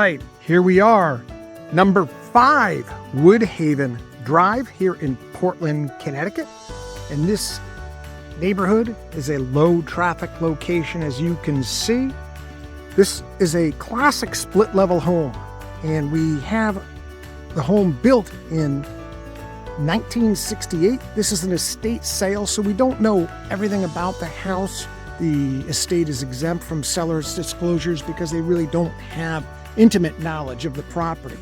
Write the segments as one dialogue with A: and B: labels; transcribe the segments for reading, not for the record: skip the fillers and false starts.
A: right, here we are. Number 5, Woodhaven Drive here in Portland, Connecticut. And this neighborhood is a low traffic location, as you can see. This is a classic split level home, and we have the home built in 1968. This is an estate sale, so we don't know everything about the house. The estate is exempt from seller's disclosures because they really don't have intimate knowledge of the property.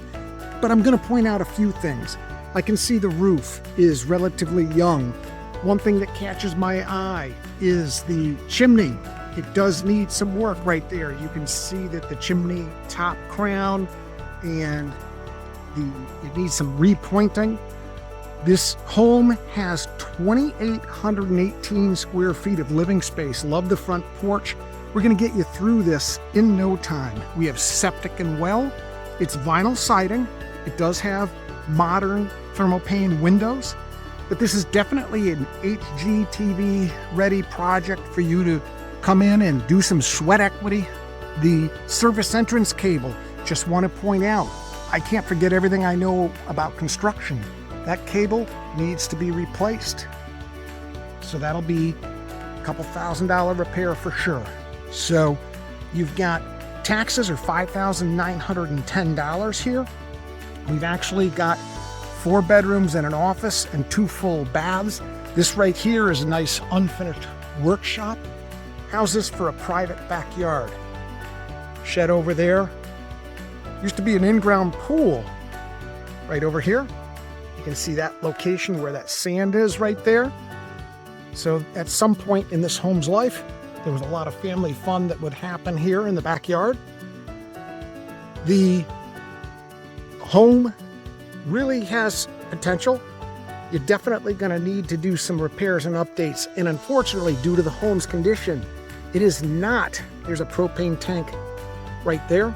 A: But I'm going to point out a few things. I can see the roof is relatively young. One thing that catches my eye is the chimney. It does need some work right there. You can see that the chimney top crown and it needs some repointing. This home has 2,818 square feet of living space. Love the front porch. We're going to get you through this in no time. We have septic and well. It's vinyl siding. It does have modern thermopane windows, but this is definitely an HGTV ready project for you to come in and do some sweat equity. The service entrance cable, just want to point out, I can't forget everything I know about construction. That cable needs to be replaced. So that'll be a couple $1,000 repair for sure. So you've got taxes are $5,910 here. We've actually got 4 bedrooms and an office and 2 full baths. This right here is a nice unfinished workshop. Houses for a private backyard. Shed over there. Used to be an in-ground pool right over here. You can see that location where that sand is right there. So at some point in this home's life, there was a lot of family fun that would happen here in the backyard. The home really has potential. You're definitely going to need to do some repairs and updates. And unfortunately, due to the home's condition, it is not, there's a propane tank right there.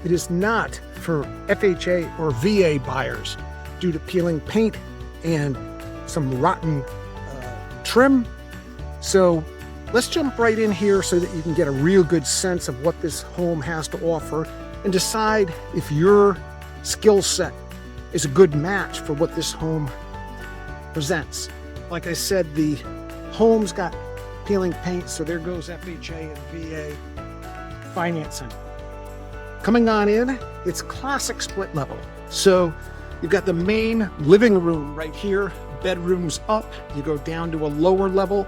A: It is not for FHA or VA buyers due to peeling paint and some rotten trim. So let's jump right in here so that you can get a real good sense of what this home has to offer and decide if your skill set is a good match for what this home presents. Like I said, the home's got peeling paint, so there goes FHA and VA financing. Coming on in, it's classic split level. So you've got the main living room right here, bedrooms up. You go down to a lower level.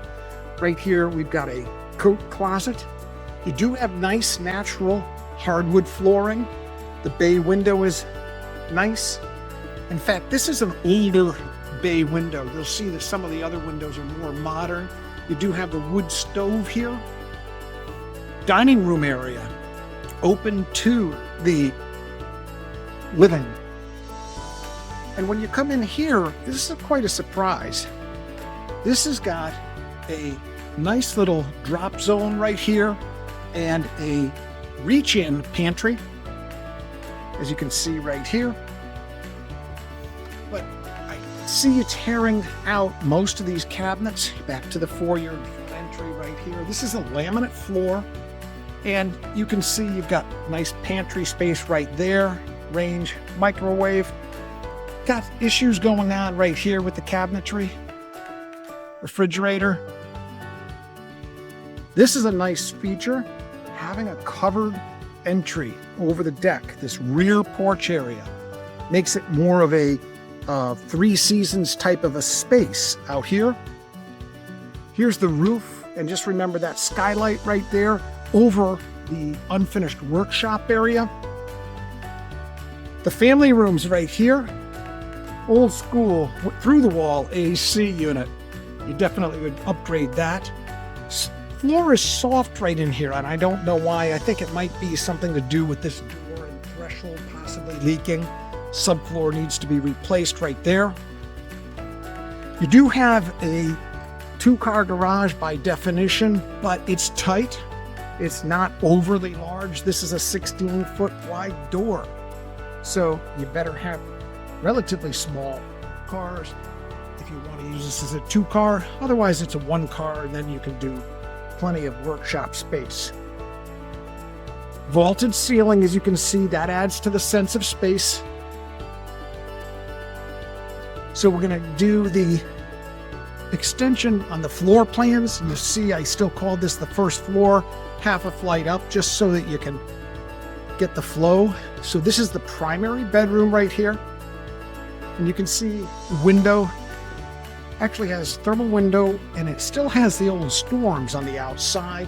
A: Right here, we've got a coat closet. You do have nice natural hardwood flooring. The bay window is nice. In fact, this is an older bay window. You'll see that some of the other windows are more modern. You do have the wood stove here. Dining room area, open to the living. And when you come in here, this is quite a surprise. This has got a nice little drop zone right here and a reach-in pantry, as you can see right here. But I see you tearing out most of these cabinets. Back to the foyer entry right here. This is a laminate floor, and you can see you've got nice pantry space right there, range, microwave. Got issues going on right here with the cabinetry, refrigerator. This is a nice feature, having a covered entry over the deck. This rear porch area makes it more of a 3 seasons type of a space out here. Here's the roof, and just remember that skylight right there over the unfinished workshop area. The family room's right here. Old school, through the wall AC unit. You definitely would upgrade that. Floor is soft right in here, and I don't know why. I think it might be something to do with this door and threshold possibly leaking. Subfloor needs to be replaced right there. You do have a 2-car garage by definition, but it's tight. It's not overly large. This is a 16-foot wide door. So you better have relatively small cars if you want to use this as a 2-car. Otherwise, it's a 1-car, and then you can do plenty of workshop space. Vaulted ceiling, as you can see, that adds to the sense of space. So we're going to do the extension on the floor plans. You see, I still call this the first floor, half a flight up, just so that you can get the flow. So this is the primary bedroom right here. And you can see the window actually has thermal window, and it still has the old storms on the outside.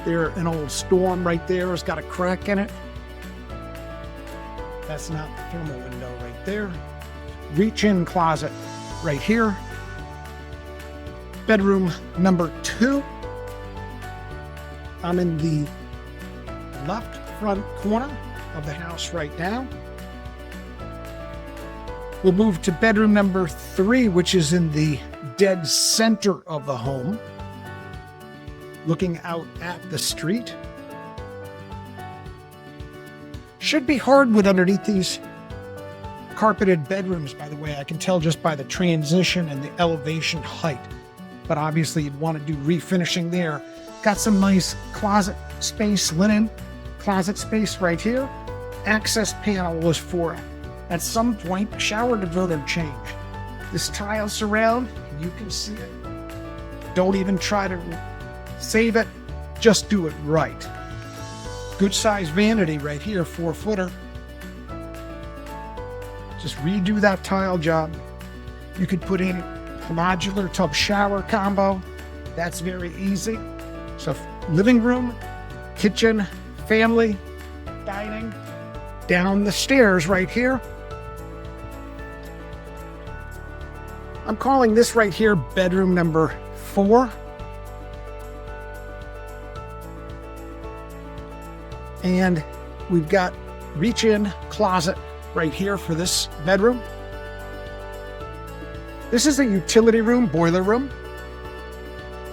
A: There, an old storm right there has got a crack in it. That's not the thermal window right there. Reach-in closet right here. Bedroom number 2. I'm in the left front corner of the house right now. We'll move to bedroom number 3, which is in the dead center of the home, looking out at the street. Should be hardwood underneath these carpeted bedrooms, by the way. I can tell just by the transition and the elevation height. But obviously you'd want to do refinishing there. Got some nice closet space, linen closet space right here. Access panel was for, at some point, shower diverter change. This tile surround, you can see it. Don't even try to save it, just do it right. Good size vanity right here, 4-footer. Just redo that tile job. You could put in a modular tub shower combo. That's very easy. So living room, kitchen, family, dining, down the stairs right here. I'm calling this right here bedroom number 4. And we've got reach-in closet right here for this bedroom. This is a utility room, boiler room.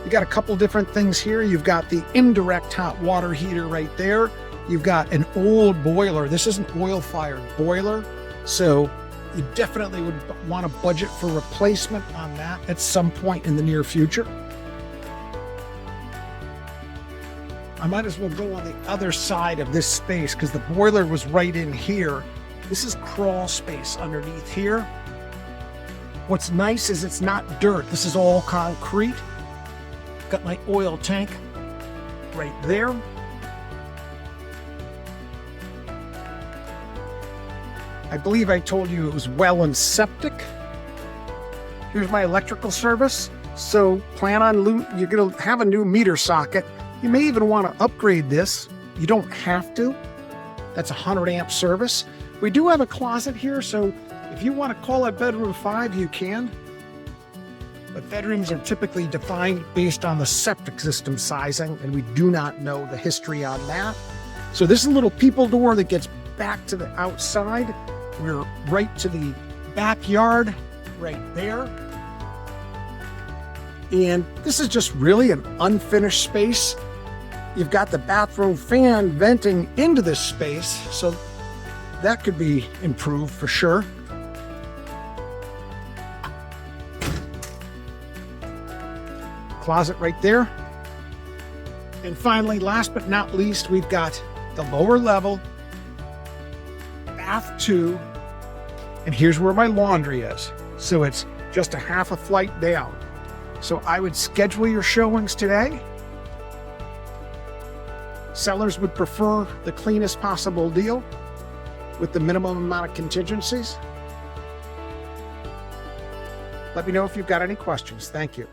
A: You got a couple different things here. You've got the indirect hot water heater right there. You've got an old boiler. This is an oil-fired boiler, so you definitely would want to budget for replacement on that at some point in the near future. I might as well go on the other side of this space because the boiler was right in here. This is crawl space underneath here. What's nice is it's not dirt. This is all concrete. Got my oil tank right there. I believe I told you it was well and septic. Here's my electrical service. So plan on, you're going to have a new meter socket. You may even want to upgrade this. You don't have to. That's a 100 amp service. We do have a closet here, so if you want to call it bedroom 5, you can. But bedrooms are typically defined based on the septic system sizing, and we do not know the history on that. So this is a little people door that gets back to the outside. We're right to the backyard right there. And this is just really an unfinished space. You've got the bathroom fan venting into this space, so that could be improved for sure. Closet right there. And finally, last but not least, we've got the lower level, bath 2, and here's where my laundry is. So it's just a half a flight down. So I would schedule your showings today. Sellers would prefer the cleanest possible deal with the minimum amount of contingencies. Let me know if you've got any questions. Thank you.